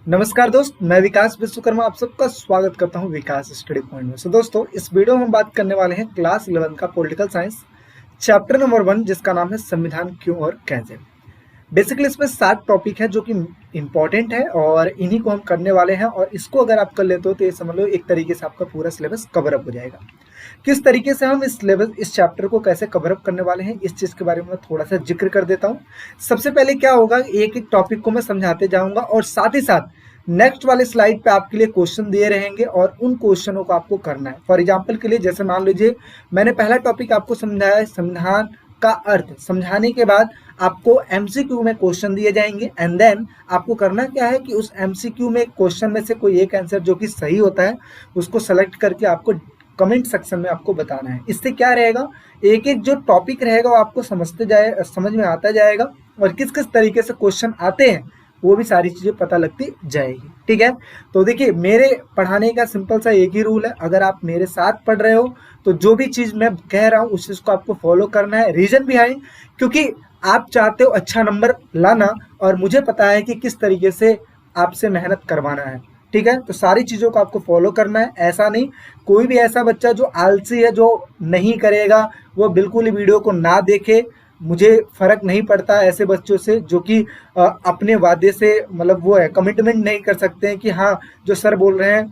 नमस्कार दोस्त, मैं विकास विश्वकर्मा आप सबका स्वागत करता हूं विकास स्टडी पॉइंट में। दोस्तों, इस वीडियो में हम बात करने वाले हैं क्लास 11 का पॉलिटिकल साइंस चैप्टर नंबर 1, जिसका नाम है संविधान क्यों और कैसे। बेसिकली इसमें 7 टॉपिक है जो कि इंपॉर्टेंट है और इन्हीं को हम करने वाले हैं। और इसको अगर आप कर लेते हो तो ये समझ लो एक तरीके से आपका पूरा सिलेबस कवर अप हो जाएगा। किस तरीके से हम इस चैप्टर को कैसे कवर अप करने वाले हैं, इस चीज़ के बारे में मैं थोड़ा सा जिक्र कर देता हूँ। सबसे पहले क्या होगा, एक एक टॉपिक को मैं समझाते जाऊँगा और साथ ही साथ नेक्स्ट वाले स्लाइड पे आपके लिए क्वेश्चन दिए रहेंगे और उन क्वेश्चनों को आपको करना है। फॉर एग्जांपल के लिए जैसे मान लीजिए मैंने पहला टॉपिक आपको समझाया है संविधान का अर्थ। समझाने के बाद आपको एमसीक्यू में क्वेश्चन दिए जाएंगे एंड देन आपको करना क्या है कि उस एमसीक्यू में क्वेश्चन में से कोई एक आंसर जो कि सही होता है उसको सेलेक्ट करके आपको कमेंट सेक्शन में आपको बताना है। इससे क्या रहेगा, एक एक जो टॉपिक रहेगा वो आपको समझ में आता जाएगा और किस किस तरीके से क्वेश्चन आते हैं वो भी सारी चीज़ें पता लगती जाएगी। ठीक है, तो देखिए मेरे पढ़ाने का सिंपल सा एक ही रूल है, अगर आप मेरे साथ पढ़ रहे हो तो जो भी चीज़ मैं कह रहा हूँ उस चीज़ को आपको फॉलो करना है। रीजन बिहाइंड, क्योंकि आप चाहते हो अच्छा नंबर लाना और मुझे पता है कि किस तरीके से आपसे मेहनत करवाना है। ठीक है, तो सारी चीज़ों को आपको फॉलो करना है। ऐसा नहीं, कोई भी ऐसा बच्चा जो आलसी है, जो नहीं करेगा, वो बिल्कुल ही वीडियो को ना देखे। मुझे फर्क नहीं पड़ता ऐसे बच्चों से जो कि अपने वादे से मतलब वो है कमिटमेंट नहीं कर सकते हैं कि हाँ जो सर बोल रहे हैं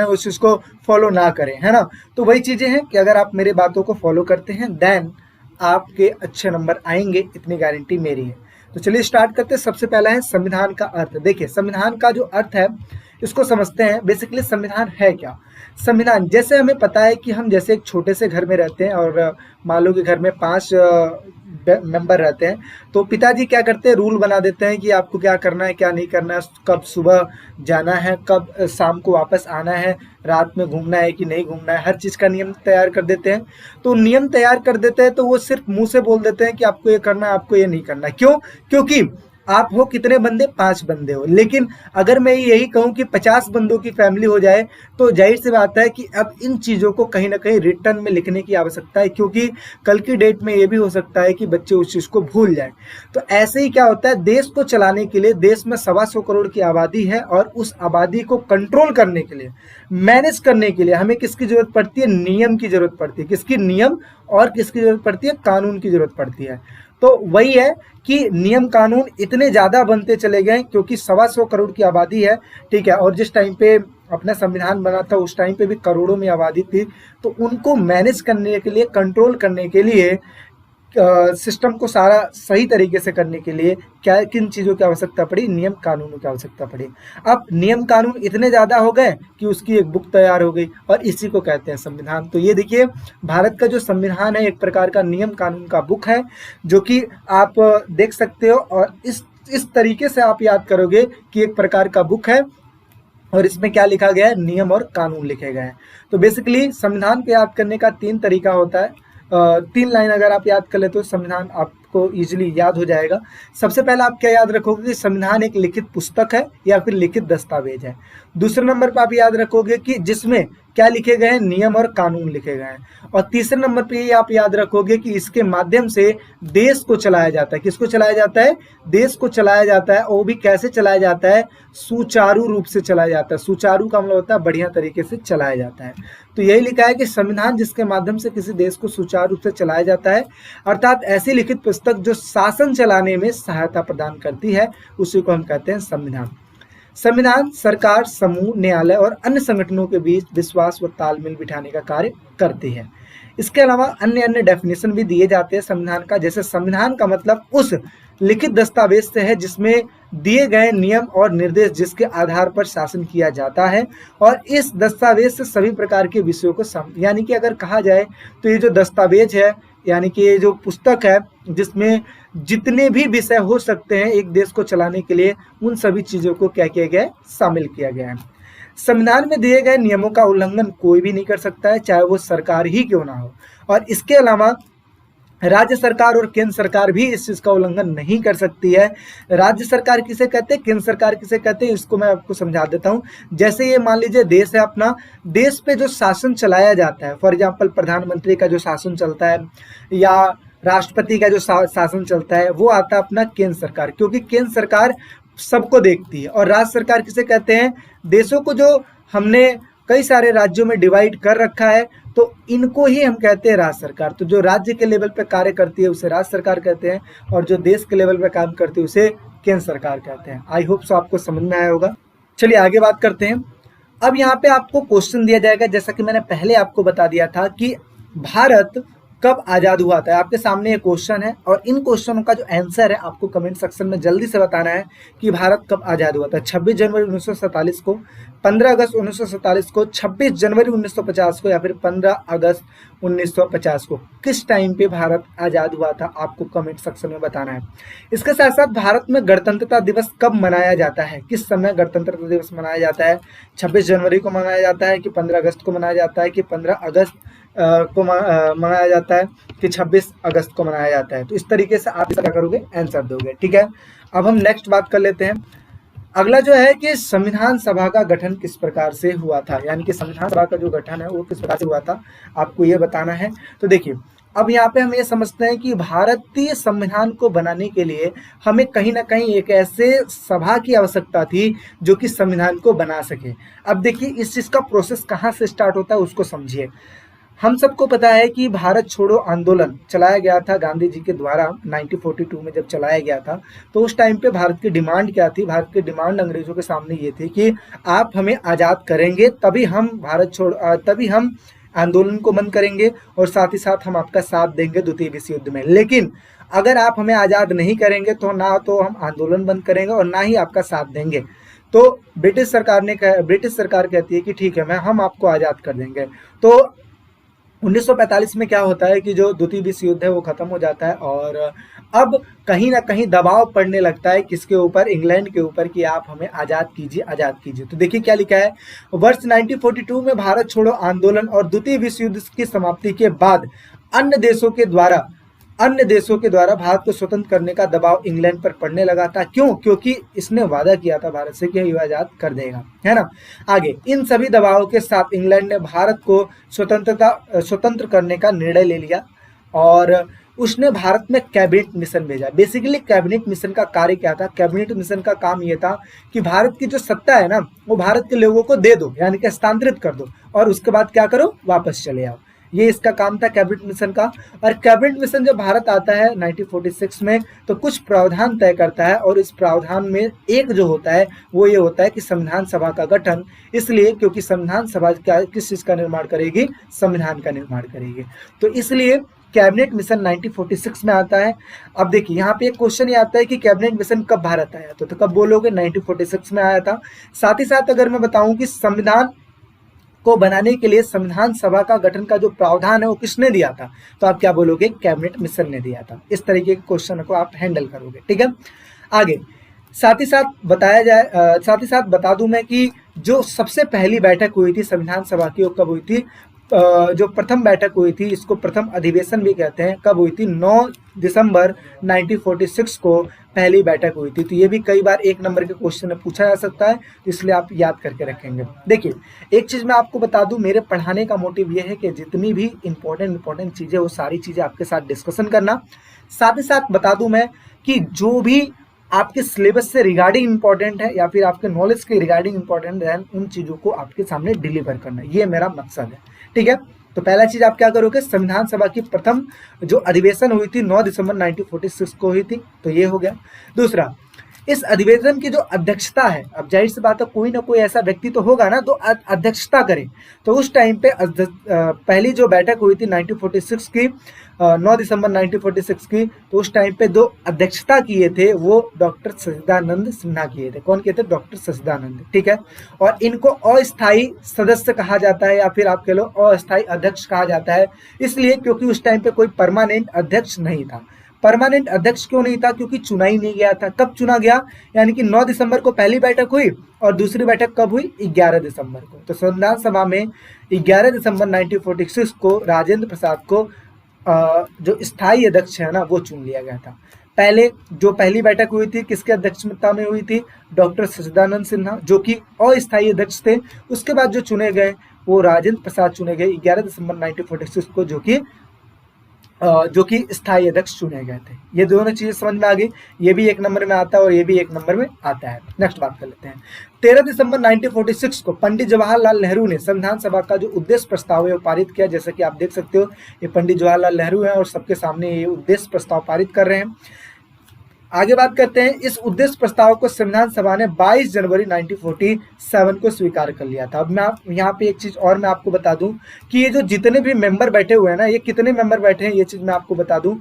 उस चीज़ को फॉलो ना करें, है ना। तो वही चीज़ें हैं कि अगर आप मेरे बातों को फॉलो करते हैं देन आपके अच्छे नंबर आएंगे, इतनी गारंटी मेरी है। तो चलिए स्टार्ट करते हैं। सबसे पहला है संविधान का अर्थ। देखिए संविधान का जो अर्थ है इसको समझते हैं। बेसिकली संविधान है क्या। संविधान, जैसे हमें पता है कि हम जैसे एक छोटे से घर में रहते हैं और मान लो कि घर में 5 मेंबर रहते हैं, तो पिताजी क्या करते हैं, रूल बना देते हैं कि आपको क्या करना है क्या नहीं करना है, कब सुबह जाना है, कब शाम को वापस आना है, रात में घूमना है कि नहीं घूमना है, हर चीज़ का नियम तैयार कर देते हैं। तो नियम तैयार कर देते हैं तो वो सिर्फ मुंह से बोल देते हैं कि आपको ये करना है आपको ये नहीं करना है। क्यों? क्योंकि आप हो कितने बंदे, 5 बंदे हो। लेकिन अगर मैं यही कहूं कि 50 बंदों की फैमिली हो जाए तो जाहिर सी बात है कि अब इन चीज़ों को कहीं ना कहीं रिटर्न में लिखने की आवश्यकता है, क्योंकि कल की डेट में ये भी हो सकता है कि बच्चे उस चीज़ को भूल जाएं। तो ऐसे ही क्या होता है, देश को चलाने के लिए, देश में 125 करोड़ की आबादी है और उस आबादी को कंट्रोल करने के लिए, मैनेज करने के लिए हमें किसकी जरूरत पड़ती है, नियम की जरूरत पड़ती है। किसकी? नियम। और किसकी जरूरत पड़ती है? कानून की जरूरत पड़ती है। तो वही है कि नियम कानून इतने ज़्यादा बनते चले गए क्योंकि 125 करोड़ की आबादी है। ठीक है, और जिस टाइम पे अपना संविधान बना था उस टाइम पे भी करोड़ों में आबादी थी। तो उनको मैनेज करने के लिए, कंट्रोल करने के लिए, सिस्टम को सारा सही तरीके से करने के लिए क्या किन चीज़ों की आवश्यकता पड़ी, नियम कानूनों की आवश्यकता पड़ी। अब नियम कानून इतने ज़्यादा हो गए कि उसकी एक बुक तैयार हो गई और इसी को कहते हैं संविधान। तो ये देखिए भारत का जो संविधान है एक प्रकार का नियम कानून का बुक है जो कि आप देख सकते हो और इस तरीके से आप याद करोगे कि एक प्रकार का बुक है और इसमें क्या लिखा गया है, नियम और कानून लिखे गए हैं। तो बेसिकली संविधान को याद करने का 3 तरीका होता है। 3 लाइन अगर आप याद कर ले तो संविधान आपको इजीली याद हो जाएगा। सबसे पहला आप क्या याद रखोगे कि संविधान एक लिखित पुस्तक है या फिर लिखित दस्तावेज है। दूसरे नंबर पर आप याद रखोगे कि जिसमें क्या लिखे गए हैं, नियम और कानून लिखे गए हैं। और तीसरे नंबर पे आप याद रखोगे कि इसके माध्यम से देश को चलाया जाता है। किसको चलाया जाता है? देश को चलाया जाता है। और वो भी कैसे चलाया जाता है? सुचारू रूप से चलाया जाता है। सुचारू का मतलब होता है बढ़िया तरीके से चलाया जाता है। तो यही लिखा है कि संविधान जिसके माध्यम से किसी देश को सुचारू रूप से चलाया जाता है, अर्थात ऐसी लिखित पुस्तक जो शासन चलाने में सहायता प्रदान करती है, उसी को हम कहते हैं संविधान। संविधान सरकार, समूह, न्यायालय और अन्य संगठनों के बीच विश्वास व तालमेल बिठाने का कार्य करती है। इसके अलावा अन्य अन्य डेफिनेशन भी दिए जाते हैं संविधान का। जैसे संविधान का मतलब उस लिखित दस्तावेज से है जिसमें दिए गए नियम और निर्देश जिसके आधार पर शासन किया जाता है। और इस दस्तावेज से सभी प्रकार के विषयों को यानी कि अगर कहा जाए तो ये जो दस्तावेज है यानी कि ये जो पुस्तक है जिसमें जितने भी विषय हो सकते हैं एक देश को चलाने के लिए, उन सभी चीज़ों को क्या किया गया है, शामिल किया गया है। संविधान में दिए गए नियमों का उल्लंघन कोई भी नहीं कर सकता है, चाहे वो सरकार ही क्यों ना हो। और इसके अलावा राज्य सरकार और केंद्र सरकार भी इस चीज़ का उल्लंघन नहीं कर सकती है। राज्य सरकार किसे कहते हैं, केंद्र सरकार किसे कहते हैं, इसको मैं आपको समझा देता हूँ। जैसे ये मान लीजिए देश है अपना, देश पे जो शासन चलाया जाता है, फॉर एग्जाम्पल प्रधानमंत्री का जो शासन चलता है या राष्ट्रपति का जो शासन चलता है, वो आता है अपना केंद्र सरकार, क्योंकि केंद्र सरकार सबको देखती है। और राज्य सरकार किसे कहते हैं? देशों को जो हमने कई सारे राज्यों में डिवाइड कर रखा है, तो इनको ही हम कहते हैं राज्य सरकार। तो जो राज्य के लेवल पे कार्य करती है उसे राज्य सरकार कहते हैं, और जो देश के लेवल पे काम करती है उसे केंद्र सरकार कहते हैं। आई होप सो आपको समझ में आया होगा। चलिए आगे बात करते हैं। अब यहाँ पे आपको क्वेश्चन दिया जाएगा, जैसा कि मैंने पहले आपको बता दिया था कि भारत कब आजाद हुआ था। आपके सामने ये क्वेश्चन है, और इन क्वेश्चनों का जो आंसर है आपको कमेंट सेक्शन में जल्दी से बताना है कि भारत कब आजाद हुआ था। 26 जनवरी 1947 को, 15 अगस्त 1947 को, 26 जनवरी 1950 को, या फिर 15 अगस्त 1950 को। किस टाइम पे भारत आजाद हुआ था आपको कमेंट सेक्शन में बताना है। इसके साथ साथ भारत में गणतंत्रता दिवस कब मनाया जाता है, किस समय गणतंत्रता दिवस मनाया जाता है? 26 जनवरी को मनाया जाता है कि 15 अगस्त को मनाया जाता है कि 15 अगस्त को मनाया जाता है कि 26 अगस्त को मनाया जाता है? तो इस तरीके से आप क्या करोगे, आंसर दोगे। ठीक है, अब हम नेक्स्ट बात कर लेते हैं। अगला जो है कि संविधान सभा का गठन किस प्रकार से हुआ था, यानी कि संविधान सभा का जो गठन है वो किस प्रकार से हुआ था, आपको ये बताना है। तो देखिए, अब यहाँ पे हम ये समझते हैं कि भारतीय संविधान को बनाने के लिए हमें कहीं ना कहीं एक ऐसे सभा की आवश्यकता थी जो कि संविधान को बना सके। अब देखिए, इस चीज़ का प्रोसेस कहाँ से स्टार्ट होता है उसको समझिए। हम सबको पता है कि भारत छोड़ो आंदोलन चलाया गया था गांधी जी के द्वारा 1942 में जब चलाया गया था। तो उस टाइम पे भारत की डिमांड क्या थी? भारत की डिमांड अंग्रेजों के सामने ये थी कि आप हमें आज़ाद करेंगे तभी हम तभी हम आंदोलन को बंद करेंगे, और साथ ही साथ हम आपका साथ देंगे द्वितीय विश्व युद्ध में। लेकिन अगर आप हमें आज़ाद नहीं करेंगे तो ना तो हम आंदोलन बंद करेंगे और ना ही आपका साथ देंगे। तो ब्रिटिश सरकार कहती है कि ठीक है, हम आपको आज़ाद कर देंगे। तो 1945 में क्या होता है कि जो द्वितीय विश्व युद्ध है वो खत्म हो जाता है, और अब कहीं ना कहीं दबाव पड़ने लगता है किसके ऊपर? इंग्लैंड के ऊपर, कि आप हमें आज़ाद कीजिए, आज़ाद कीजिए। तो देखिए क्या लिखा है, वर्ष 1942 में भारत छोड़ो आंदोलन और द्वितीय विश्व युद्ध की समाप्ति के बाद अन्य देशों के द्वारा भारत को स्वतंत्र करने का दबाव इंग्लैंड पर पड़ने लगा था। क्यों? क्योंकि इसने वादा किया था भारत से कि ये आज़ाद कर देगा, है ना। आगे, इन सभी दबावों के साथ इंग्लैंड ने भारत को स्वतंत्र करने का निर्णय ले लिया, और उसने भारत में कैबिनेट मिशन भेजा। बेसिकली कैबिनेट मिशन का कार्य क्या था? कैबिनेट मिशन का काम ये था कि भारत की जो सत्ता है ना, वो भारत के लोगों को दे दो, यानी कि हस्तांतरित कर दो, और उसके बाद क्या करो? वापस चले आओ। ये इसका काम था कैबिनेट मिशन का। और कैबिनेट मिशन जब भारत आता है 1946 में, तो कुछ प्रावधान तय करता है, और इस प्रावधान में एक जो होता है वो ये होता है कि संविधान सभा का गठन, इसलिए क्योंकि संविधान सभा किस चीज़ का निर्माण करेगी? संविधान का निर्माण करेगी। तो इसलिए कैबिनेट मिशन 1946 में आता है। अब देखिए, यहाँ पे एक क्वेश्चन ये आता है कि कैबिनेट मिशन कब भारत आया? तो कब बोलोगे? 1946 में आया था। साथ ही साथ अगर मैं बताऊं कि संविधान को बनाने के लिए संविधान सभा का गठन का जो प्रावधान है वो किसने दिया था? तो आप क्या बोलोगे? कैबिनेट मिशन ने दिया था। इस तरीके के क्वेश्चन को आप हैंडल करोगे। ठीक है, आगे साथ ही साथ बता दूं मैं कि जो सबसे पहली बैठक हुई थी संविधान सभा की, वो कब हुई थी? जो प्रथम बैठक हुई थी, इसको प्रथम अधिवेशन भी कहते हैं, कब हुई थी? 9 दिसंबर 1946 को पहली बैठक हुई थी। तो ये भी कई बार 1 नंबर के क्वेश्चन में पूछा जा सकता है, इसलिए आप याद करके रखेंगे। देखिए, एक चीज़ मैं आपको बता दूं, मेरे पढ़ाने का मोटिव ये है कि जितनी भी इंपॉर्टेंट चीज़ें, वो सारी चीज़ें आपके साथ डिस्कशन करना। साथ ही साथ बता दूं मैं कि जो भी आपके सिलेबस से रिगार्डिंग इंपॉर्टेंट है या फिर आपके नॉलेज के रिगार्डिंग इंपॉर्टेंट है, उन चीज़ों को आपके सामने डिलीवर करना, ये मेरा मकसद है। ठीक है, तो पहला चीज आप क्या करोगे? संविधान सभा की प्रथम जो अधिवेशन हुई थी 9 दिसंबर 1946 को हुई थी, तो ये हो गया। दूसरा, इस अधिवेशन की जो अध्यक्षता है, अब जाहिर सी बात है कोई ना कोई ऐसा व्यक्ति तो होगा ना, तो अध्यक्षता करे। तो उस टाइम पे पहली जो बैठक हुई थी 1946 की, 9 दिसंबर 1946 की, तो उस टाइम पे जो अध्यक्षता किए थे वो डॉक्टर सच्चिदानंद सिन्हा किए थे। कौन किए थे? डॉक्टर सच्चिदानंद। ठीक है, और इनको अस्थायी सदस्य कहा जाता है, या फिर आप कह लो अस्थायी अध्यक्ष कहा जाता है, इसलिए क्योंकि उस टाइम पे कोई परमानेंट अध्यक्ष नहीं था। परमानेंट अध्यक्ष क्यों नहीं था? क्योंकि चुना ही नहीं गया था। कब चुना गया? यानी कि 9 दिसंबर को पहली बैठक हुई, और दूसरी बैठक कब हुई? 11 दिसंबर को। तो संविधान सभा में 11 दिसंबर 1946 को राजेंद्र प्रसाद को जो स्थायी अध्यक्ष है ना, वो चुन लिया गया था। पहले जो पहली बैठक हुई थी किसके अध्यक्षता में हुई थी? डॉक्टर सच्चिदानंद सिन्हा, जो कि अस्थायी अध्यक्ष थे। उसके बाद जो चुने गए वो राजेंद्र प्रसाद चुने गए 11 दिसंबर 1946 को, जो कि जो कि स्थायी अध्यक्ष चुने गए थे। ये दोनों चीजें समझ में आ गई, ये भी 1 नंबर में आता है और ये भी 1 नंबर में आता है। नेक्स्ट बात कर लेते हैं। 13 दिसंबर 1946 को पंडित जवाहरलाल नेहरू ने संविधान सभा का जो उद्देश्य प्रस्ताव है वो पारित किया। जैसे कि आप देख सकते हो, ये पंडित जवाहरलाल नेहरू हैं और सबके सामने ये उद्देश्य प्रस्ताव पारित कर रहे हैं। आगे बात करते हैं। इस उद्देश्य प्रस्ताव को संविधान सभा ने 22 जनवरी 1947 को स्वीकार कर लिया था। अब मैं यहाँ पे एक चीज और मैं आपको बता दूं कि ये जो जितने भी मेंबर बैठे हुए हैं ना, ये कितने मेंबर बैठे हैं ये चीज मैं आपको बता दूं।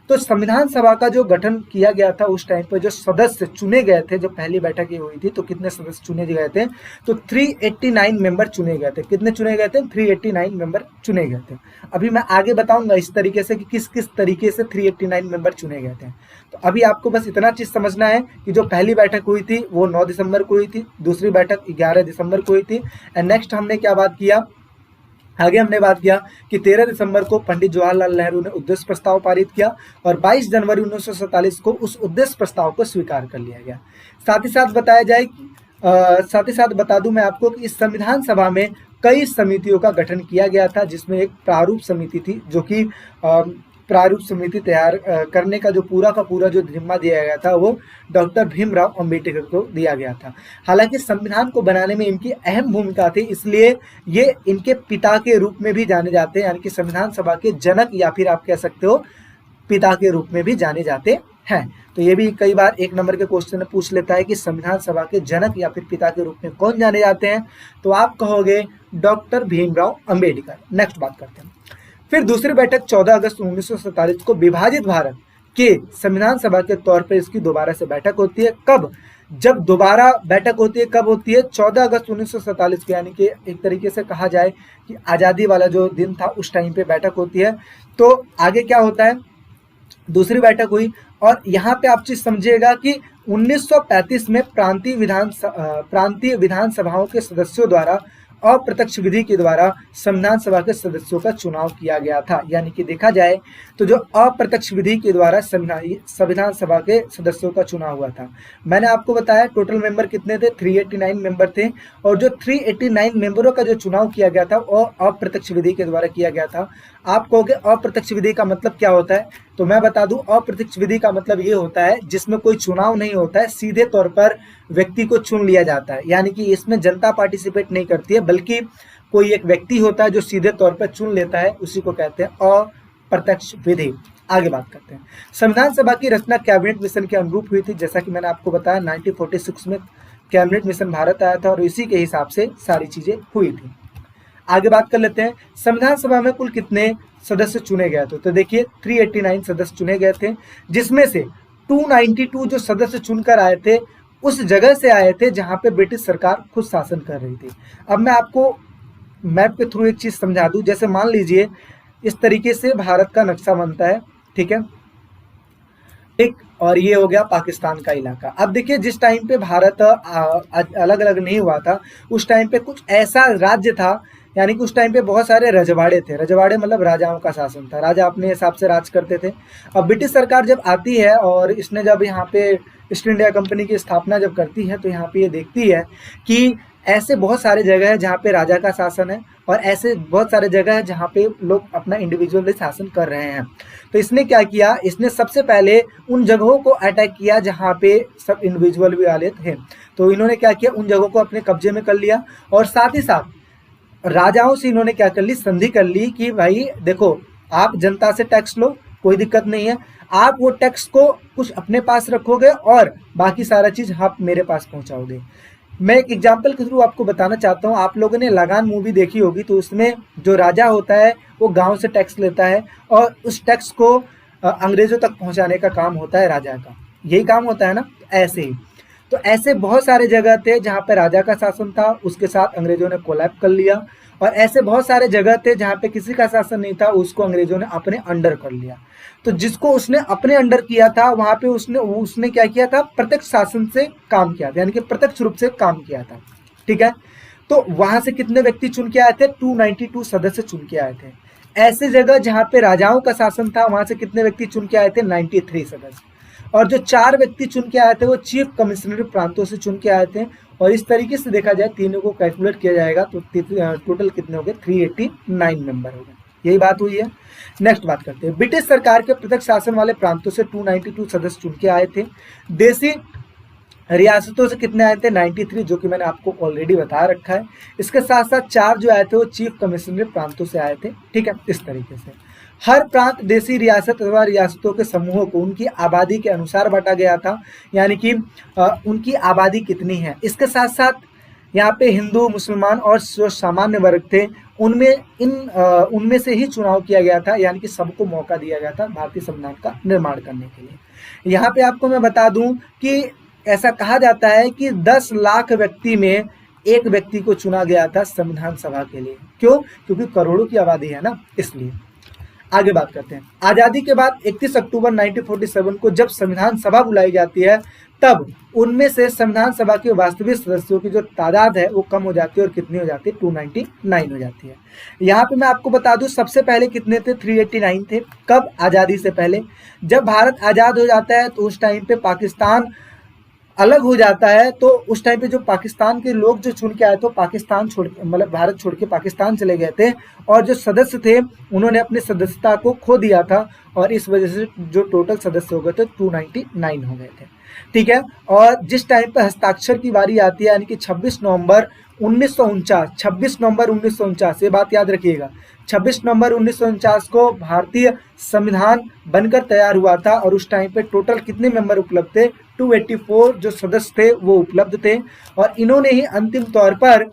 तो संविधान सभा का जो गठन किया गया था उस टाइम पर जो सदस्य चुने गए थे, जो पहली बैठक ये हुई थी, तो कितने सदस्य चुने गए थे? तो 389 मेंबर चुने गए थे। कितने चुने गए थे? 389 मेंबर चुने गए थे। अभी मैं आगे बताऊंगा इस तरीके से कि किस किस तरीके से 389 मेंबर चुने गए थे। तो अभी आपको बस इतना चीज समझना है कि जो पहली बैठक हुई थी वो 9 दिसंबर को हुई थी, दूसरी बैठक 11 दिसंबर को हुई थी। एंड नेक्स्ट हमने क्या बात किया? आगे हमने बात किया कि 13 दिसंबर को पंडित जवाहरलाल नेहरू ने उद्देश्य प्रस्ताव पारित किया और 22 जनवरी 1947 को उस उद्देश्य प्रस्ताव को स्वीकार कर लिया गया। साथ ही साथ बताया जाए साथ ही साथ बता दूं मैं आपको कि इस संविधान सभा में कई समितियों का गठन किया गया था, जिसमें एक प्रारूप समिति थी, जो कि प्रारूप समिति तैयार करने का जो पूरा जो जिम्मा दिया गया था वो डॉक्टर भीमराव अंबेडकर को दिया गया था। हालांकि संविधान को बनाने में इनकी अहम भूमिका थी, इसलिए ये इनके पिता के रूप में भी जाने जाते हैं, यानी कि संविधान सभा के जनक या फिर आप कह सकते हो पिता के रूप में भी जाने जाते हैं। तो ये भी कई बार 1 नंबर के क्वेश्चन में पूछ लेता है कि संविधान सभा के जनक या फिर पिता के रूप में कौन जाने जाते हैं, तो आप कहोगे डॉक्टर भीमराव अंबेडकर। नेक्स्ट बात करते हैं। फिर दूसरी बैठक 14 अगस्त 1947 को विभाजित भारत के संविधान सभा के तौर पर इसकी दोबारा से बैठक होती है। कब? जब दोबारा बैठक होती है, कब होती है? 14 अगस्त 1947 को, यानी कि एक तरीके से कहा जाए कि आज़ादी वाला जो दिन था उस टाइम पे बैठक होती है। तो आगे क्या होता है? दूसरी बैठक हुई और यहाँ पे आप चीज समझिएगा कि 1935 में प्रांतीय विधानसभाओं के सदस्यों द्वारा अप्रत्यक्ष विधि के द्वारा संविधान सभा के सदस्यों का चुनाव किया गया था। यानी कि देखा जाए तो जो अप्रत्यक्ष विधि के द्वारा संविधान सभा के सदस्यों का चुनाव हुआ था। मैंने आपको बताया टोटल मेंबर कितने थे? 389 मेंबर थे और जो 389 मेंबरों का जो चुनाव किया गया था वो अप्रत्यक्ष विधि के द्वारा किया गया था। आप कहोगे अप्रत्यक्ष विधि का मतलब क्या होता है? तो मैं बता दूं, अप्रत्यक्ष विधि का मतलब ये होता है जिसमें कोई चुनाव नहीं होता है, सीधे तौर पर व्यक्ति को चुन लिया जाता है। यानी कि इसमें जनता पार्टिसिपेट नहीं करती है, बल्कि कोई एक व्यक्ति होता है जो सीधे तौर पर चुन लेता है, उसी को कहते हैं अप्रत्यक्ष विधि। आगे बात करते हैं। संविधान सभा की रचना कैबिनेट मिशन के अनुरूप हुई थी। जैसा कि मैंने आपको बताया 1946 में कैबिनेट मिशन भारत आया था और इसी के हिसाब से सारी चीजें हुई थी। आगे बात कर लेते हैं। संविधान सभा में कुल कितने सदस्य चुने गए थे? तो देखिए 389 सदस्य चुने गए थे, जिसमें से 292 जो सदस्य चुनकर आए थे उस जगह से आए थे जहां पे ब्रिटिश सरकार खुद शासन कर रही थी। अब मैं आपको मैप के थ्रू एक चीज समझा दूं। जैसे मान लीजिए इस तरीके से भारत का नक्शा बनता है, ठीक है, ठीक, और ये हो गया पाकिस्तान का इलाका। अब देखिए जिस टाइम पे भारत अलग अलग नहीं हुआ था उस टाइम पे कुछ ऐसा राज्य था, यानी कि उस टाइम पे बहुत सारे रजवाड़े थे। रजवाड़े मतलब राजाओं का शासन था, राजा अपने हिसाब से राज करते थे। अब ब्रिटिश सरकार जब आती है और इसने जब यहाँ पे ईस्ट इंडिया कंपनी की स्थापना जब करती है तो यहाँ पे ये देखती है कि ऐसे बहुत सारे जगह है जहाँ पे राजा का शासन है और ऐसे बहुत सारे जगह है जहाँ पे लोग अपना इंडिविजुअल शासन कर रहे हैं। तो इसने क्या किया? इसने सबसे पहले उन जगहों को अटैक किया जहाँ पे सब इंडिविजुअल भी वाले थे। तो इन्होंने क्या किया? उन जगहों को अपने कब्जे में कर लिया और साथ ही साथ राजाओं से इन्होंने क्या कर ली? संधि कर ली कि भाई देखो, आप जनता से टैक्स लो, कोई दिक्कत नहीं है, आप वो टैक्स को कुछ अपने पास रखोगे और बाकी सारा चीज आप मेरे पास पहुंचाओगे। मैं एक एग्जांपल के थ्रू आपको बताना चाहता हूँ। आप लोगों ने लगान मूवी देखी होगी, तो उसमें जो राजा होता है वो गांव से टैक्स लेता है और उस टैक्स को अंग्रेजों तक पहुंचाने का काम होता है राजा का। यही काम होता है ना? ऐसे ही तो ऐसे बहुत सारे जगह थे जहाँ पे राजा का शासन था, उसके साथ अंग्रेजों ने कोलैप कर लिया, और ऐसे बहुत सारे जगह थे जहाँ पे किसी का शासन नहीं था, उसको अंग्रेजों ने अपने अंडर कर लिया। तो जिसको उसने अपने अंडर किया था वहां पे उसने क्या किया था? प्रत्यक्ष शासन से काम किया था, यानी कि प्रत्यक्ष रूप से काम किया था, ठीक है। तो वहां से कितने व्यक्ति चुन के आए थे? 292 सदस्य चुन के आए थे। ऐसे जगह जहाँ पे राजाओं का शासन था वहां से कितने व्यक्ति चुन के आए थे? 93 सदस्य। और जो 4 व्यक्ति चुन के आए थे वो चीफ कमिश्नरी प्रांतों से चुन के आए थे। और इस तरीके से देखा जाए तीनों को कैलकुलेट किया जाएगा तो टोटल कितने हो गए? 389 मेंबर हो गए। यही बात हुई है। नेक्स्ट बात करते हैं, ब्रिटिश सरकार के प्रत्यक्ष शासन वाले प्रांतों से 292 सदस्य चुन के आए थे। देसी रियासतों से कितने आए थे? 93, जो कि मैंने आपको ऑलरेडी बता रखा है। इसके साथ साथ 4 जो आए थे वो चीफ कमिश्नर प्रांतों से आए थे। ठीक है, इस तरीके से हर प्रांत देसी रियासत अथवा रियासतों के समूहों को उनकी आबादी के अनुसार बांटा गया था, यानी कि उनकी आबादी कितनी है। इसके साथ साथ यहाँ पे हिंदू, मुसलमान और जो सामान्य वर्ग थे उनमें से ही चुनाव किया गया था, यानी कि सबको मौका दिया गया था भारतीय संविधान का निर्माण करने के लिए। यहाँ पे आपको मैं बता दूं कि ऐसा कहा जाता है कि 10 लाख व्यक्ति में एक व्यक्ति को चुना गया था संविधान सभा के लिए। क्यों? क्योंकि करोड़ों की आबादी है ना, इसलिए। आगे बात करते हैं, आजादी के बाद 31 अक्टूबर 1947 को जब संविधान सभा बुलाई जाती है, तब उनमें से संविधान सभा के वास्तविक सदस्यों की जो तादाद है वो कम हो जाती है, और कितनी हो जाती है? 299 हो जाती है। यहाँ पे मैं आपको बता दूं, सबसे पहले कितने थे? 389 थे। कब? आजादी से पहले। जब भारत आजाद हो जाता है तो उस टाइम पे पाकिस्तान अलग हो जाता है, तो उस टाइम पे जो पाकिस्तान के लोग जो चुन के आए थे, पाकिस्तान छोड़ मतलब भारत छोड़ के पाकिस्तान चले गए थे, और जो सदस्य थे उन्होंने अपनी सदस्यता को खो दिया था, और इस वजह से जो टोटल सदस्य हो गए थे 299 हो गए थे। ठीक है, और जिस टाइम पे हस्ताक्षर की बारी आती है, यानी कि 26 नवंबर 1949, ये बात याद रखिएगा, 26 नवंबर 1949 को भारतीय संविधान बनकर तैयार हुआ था, और उस टाइम पे टोटल कितने मेंबर उपलब्ध थे? 284 जो सदस्य थे वो उपलब्ध थे, और इन्होंने ही अंतिम तौर पर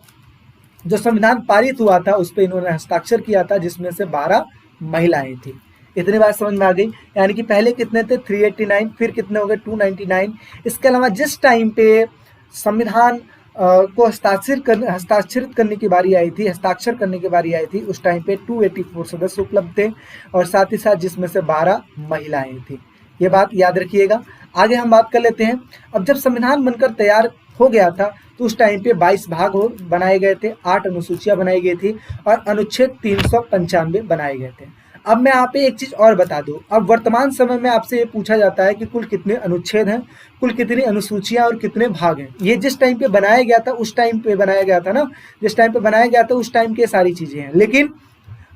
जो संविधान पारित हुआ था उस पर इन्होंने हस्ताक्षर किया था, जिसमें से 12 महिलाएं थी। इतनी बात समझ में आ गई। यानी कि पहले कितने थे? 389, फिर कितने हो गए? 299। इसके अलावा जिस टाइम पे संविधान को हस्ताक्षरित करने की बारी आई थी, हस्ताक्षर करने की बारी आई थी, उस टाइम पे 284 सदस्य उपलब्ध थे, और साथ ही साथ जिसमें से 12 महिलाएं थी। ये बात याद रखिएगा। आगे हम बात कर लेते हैं, अब जब संविधान बनकर तैयार हो गया था तो उस टाइम पे 22 भाग बनाए गए थे, 8 अनुसूचियां बनाई गई थी, और अनुच्छेद 395 बनाए गए थे। अब मैं यहाँ पे एक चीज और बता दूं, अब वर्तमान समय में आपसे ये पूछा जाता है कि कुल कितने अनुच्छेद हैं, कुल कितनी अनुसूचियां और कितने भाग हैं। ये जिस टाइम पे बनाया गया था उस टाइम पे बनाया गया था ना, जिस टाइम पे बनाया गया था उस टाइम के सारी चीजें हैं, लेकिन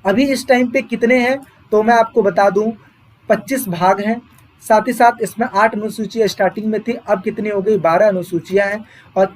अभी इस टाइम पे कितने हैं तो मैं आपको बता दूं, 25 भाग हैं। साथ ही साथ इसमें 8 अनुसूचियां स्टार्टिंग में थी, अब कितनी हो गई? 12 अनुसूचियां हैं, और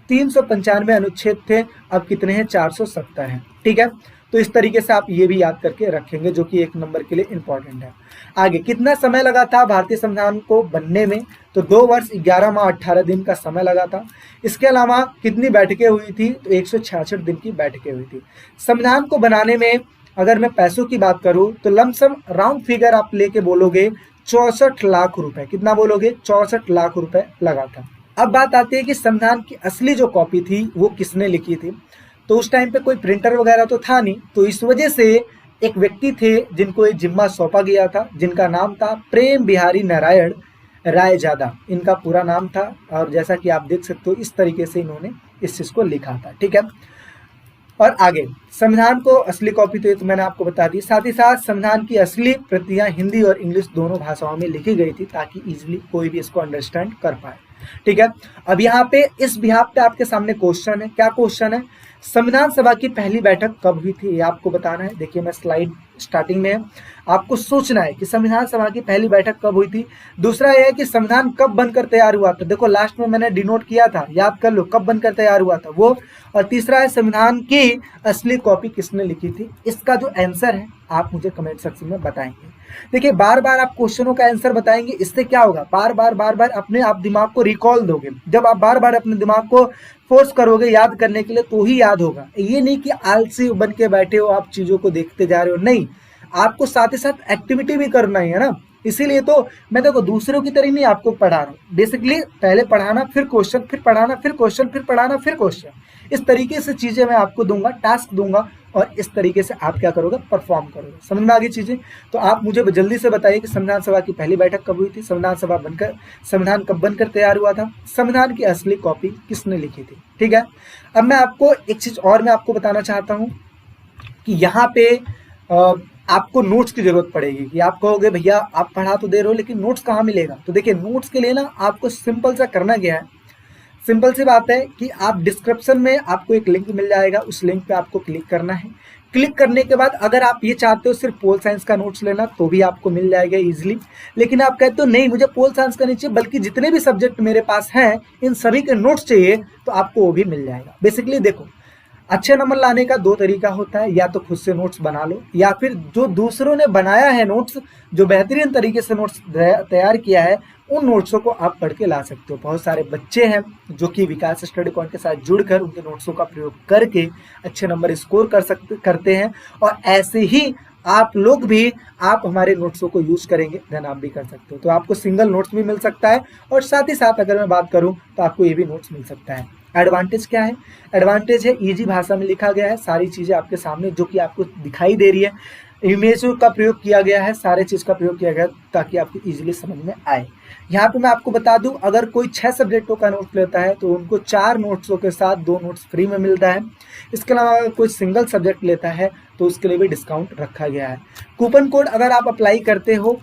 395 अनुच्छेद थे, अब कितने हैं? 470 हैं। ठीक है, तो इस तरीके से आप ये भी याद करके रखेंगे, जो कि 1 नंबर के लिए इंपॉर्टेंट है। आगे कितना समय लगा था भारतीय संविधान को बनने में? तो 2 वर्ष 11 माह 18 दिन का समय लगा था। इसके अलावा कितनी बैठकें हुई थी? तो 166 दिन की बैठकें हुई थी। संविधान को बनाने में अगर मैं पैसों की बात करूं तो लमसम राउंड फिगर आप लेके बोलोगे 64 लाख रुपए। कितना बोलोगे? 64 लाख रुपए लगा था। अब बात आती है कि संविधान की असली जो कॉपी थी वो किसने लिखी थी? तो उस टाइम पे कोई प्रिंटर वगैरह तो था नहीं, तो इस वजह से एक व्यक्ति थे जिनको ये जिम्मा सौंपा गया था, जिनका नाम था प्रेम बिहारी नारायण रायजादा, इनका पूरा नाम था। और जैसा कि आप देख सकते हो इस तरीके से इन्होंने इस चीज को लिखा था। ठीक है, और आगे संविधान को असली कॉपी तो ये तो मैंने आपको बता दी, साथ ही साथ संविधान की असली प्रतियां हिंदी और इंग्लिश दोनों भाषाओं में लिखी गई थी, ताकि इजीली कोई भी इसको अंडरस्टैंड कर पाए। ठीक है, अब यहाँ पे इस बिहाफ पे आपके सामने क्वेश्चन है। क्या क्वेश्चन है? संविधान सभा की पहली बैठक कब हुई थी, ये आपको बताना है। देखिए मैं स्लाइड स्टार्टिंग में है, आपको सोचना है कि संविधान सभा की पहली बैठक कब हुई थी। दूसरा यह है कि संविधान कब बनकर तैयार हुआ था, देखो लास्ट में मैंने डिनोट किया था, याद कर लो कब बनकर तैयार हुआ था वो। और तीसरा है संविधान की असली कॉपी किसने लिखी थी। इसका जो आंसर है आप मुझे कमेंट सेक्शन में बताएंगे। देखिए बार बार आप क्वेश्चनों का आंसर बताएंगे, इससे क्या होगा, बार बार अपने आप दिमाग को रिकॉल दोगे। जब आप बार बार अपने दिमाग को फोर्स करोगे याद करने के लिए तो ही याद होगा। ये नहीं कि आलसी बन के बैठे हो आप चीजों को देखते जा रहे हो, नहीं, आपको साथ ही साथ एक्टिविटी भी करना ही है ना। इसीलिए तो मैं देखो दूसरों की तरह नहीं आपको पढ़ा रहा हूँ, बेसिकली पहले पढ़ाना फिर क्वेश्चन, फिर पढ़ाना फिर क्वेश्चन, फिर पढ़ाना फिर क्वेश्चन, इस तरीके से चीजें मैं आपको दूंगा, टास्क दूंगा, और इस तरीके से आप क्या करोगे, परफॉर्म करोगे। समझ में आ गई चीजें? तो आप मुझे जल्दी से बताइए कि संविधान सभा की पहली बैठक कब हुई थी, संविधान कब बनकर तैयार हुआ था, संविधान की असली कॉपी किसने लिखी थी। ठीक है, अब मैं आपको एक चीज और मैं आपको बताना चाहता हूँ कि यहाँ पे आपको नोट्स की जरूरत पड़ेगी। कि आप कहोगे भैया आप पढ़ा तो दे रहे हो लेकिन नोट्स कहाँ मिलेगा। तो देखिए नोट्स के लिए ना आपको सिंपल सा करना क्या है, सिंपल सी बात है कि आप डिस्क्रिप्शन में आपको एक लिंक मिल जाएगा, उस लिंक पे आपको क्लिक करना है। क्लिक करने के बाद अगर आप ये चाहते हो सिर्फ पोल साइंस का नोट्स लेना तो भी आपको मिल जाएगा इजीली, लेकिन आप कहते हो नहीं मुझे पोल साइंस का नहीं चाहिए बल्कि जितने भी सब्जेक्ट मेरे पास हैं इन सभी के नोट्स चाहिए, तो आपको वो भी मिल जाएगा। बेसिकली देखो, अच्छे नंबर लाने का दो तरीका होता है, या तो खुद से नोट्स बना लो या फिर जो दूसरों ने बनाया है नोट्स, जो बेहतरीन तरीके से नोट्स तैयार किया है, उन नोट्सों को आप पढ़ के ला सकते हो। बहुत सारे बच्चे हैं जो कि विकास स्टडी पॉइंट के साथ जुड़कर उनके नोट्सों का प्रयोग करके अच्छे नंबर स्कोर करते हैं, और ऐसे ही आप लोग भी आप हमारे नोट्सों को यूज करेंगे देन आप भी कर सकते हो। तो आपको सिंगल नोट्स भी मिल सकता है, और साथ ही साथ अगर मैं बात करूं तो आपको ये भी नोट्स मिल सकता है। एडवांटेज क्या है? एडवांटेज है इजी भाषा में लिखा गया है, सारी चीज़ें आपके सामने जो कि आपको दिखाई दे रही है, इमेजों का प्रयोग किया गया है, सारे चीज़ का प्रयोग किया गया ताकि आपको इजीली समझ में आए। यहाँ पे मैं आपको बता दूं, अगर कोई 6 सब्जेक्टों का नोट लेता है तो उनको 4 नोट्सों के साथ 2 नोट्स फ्री में मिलता है। इसके अलावा अगर कोई सिंगल सब्जेक्ट लेता है तो उसके लिए भी डिस्काउंट रखा गया है। कूपन कोड अगर आप अप्लाई करते हो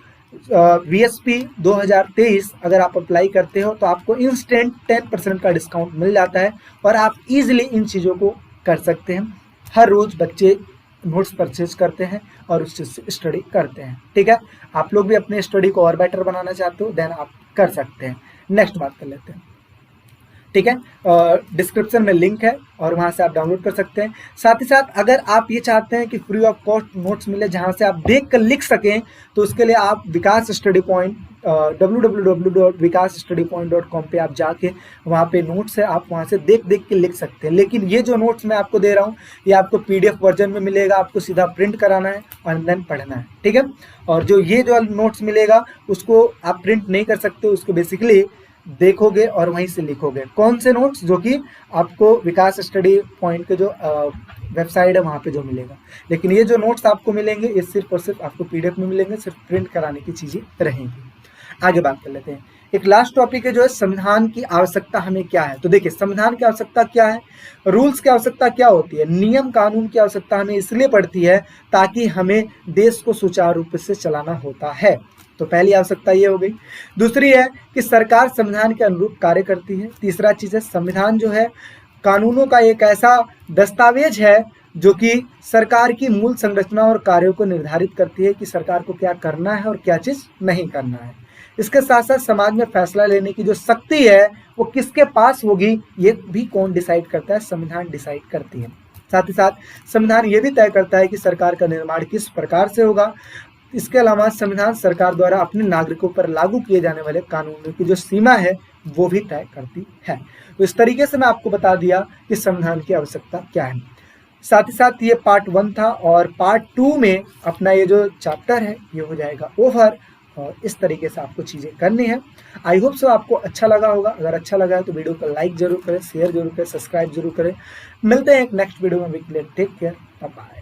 VSP 2023 अगर आप अप्लाई करते हो तो आपको इंस्टेंट 10% का डिस्काउंट मिल जाता है, और आप इजीली इन चीज़ों को कर सकते हैं। हर रोज़ बच्चे नोट्स परचेज करते हैं और उस चीज़ से स्टडी करते हैं। ठीक है, आप लोग भी अपने स्टडी को और बेटर बनाना चाहते हो देन आप कर सकते हैं। नेक्स्ट बात कर लेते हैं। ठीक है, डिस्क्रिप्शन में लिंक है और वहां से आप डाउनलोड कर सकते हैं। साथ ही साथ अगर आप ये चाहते हैं कि फ्री ऑफ कॉस्ट नोट्स मिले जहां से आप देख कर लिख सकें, तो उसके लिए आप विकास स्टडी पॉइंट www.vikasstudypoint.com पे आप जाके वहाँ पे नोट्स है, आप वहाँ से देख के लिख सकते हैं। लेकिन ये जो नोट्स मैं आपको दे रहा हूँ ये आपको PDF वर्जन में मिलेगा, आपको सीधा प्रिंट कराना है और देन पढ़ना है। ठीक है, और जो ये जो नोट्स मिलेगा उसको आप प्रिंट नहीं कर सकते, उसको बेसिकली देखोगे और वहीं से लिखोगे। कौन से नोट्स? जो कि आपको विकास स्टडी पॉइंट के जो वेबसाइट है वहाँ पे जो मिलेगा। लेकिन ये जो नोट्स आपको मिलेंगे ये सिर्फ और सिर्फ आपको PDF में मिलेंगे, सिर्फ प्रिंट कराने की चीज़ें रहेंगी। आगे बात कर लेते हैं। एक लास्ट टॉपिक है जो है संविधान की आवश्यकता हमें क्या है। तो देखिए, संविधान की आवश्यकता क्या है, रूल्स की आवश्यकता क्या होती है, नियम कानून की आवश्यकता हमें इसलिए पड़ती है ताकि हमें देश को सुचारू रूप से चलाना होता है। तो पहली आवश्यकता ये हो गई। दूसरी है कि सरकार संविधान के अनुरूप कार्य करती है। तीसरा चीज़ है संविधान जो है कानूनों का एक ऐसा दस्तावेज है जो कि सरकार की मूल संरचना और कार्यों को निर्धारित करती है कि सरकार को क्या करना है और क्या चीज़ नहीं करना है। इसके साथ साथ समाज में फैसला लेने की जो शक्ति है वो किसके पास होगी, ये भी कौन डिसाइड करता है? संविधान डिसाइड करती है। साथ ही साथ संविधान ये भी तय करता है कि सरकार का निर्माण किस प्रकार से होगा। इसके अलावा संविधान सरकार द्वारा अपने नागरिकों पर लागू किए जाने वाले कानूनों की जो सीमा है वो भी तय करती है। तो इस तरीके से मैं आपको बता दिया कि संविधान की आवश्यकता क्या है। साथ ही साथ ये पार्ट 1 था, और पार्ट 2 में अपना ये जो चैप्टर है ये हो जाएगा ओवर, और इस तरीके से आपको चीज़ें करनी है। आई होप सो आपको अच्छा लगा होगा। अगर अच्छा लगा है तो वीडियो को लाइक जरूर करें, शेयर जरूर करें, सब्सक्राइब जरूर करें। मिलते हैं एक नेक्स्ट वीडियो में। Take care, bye bye.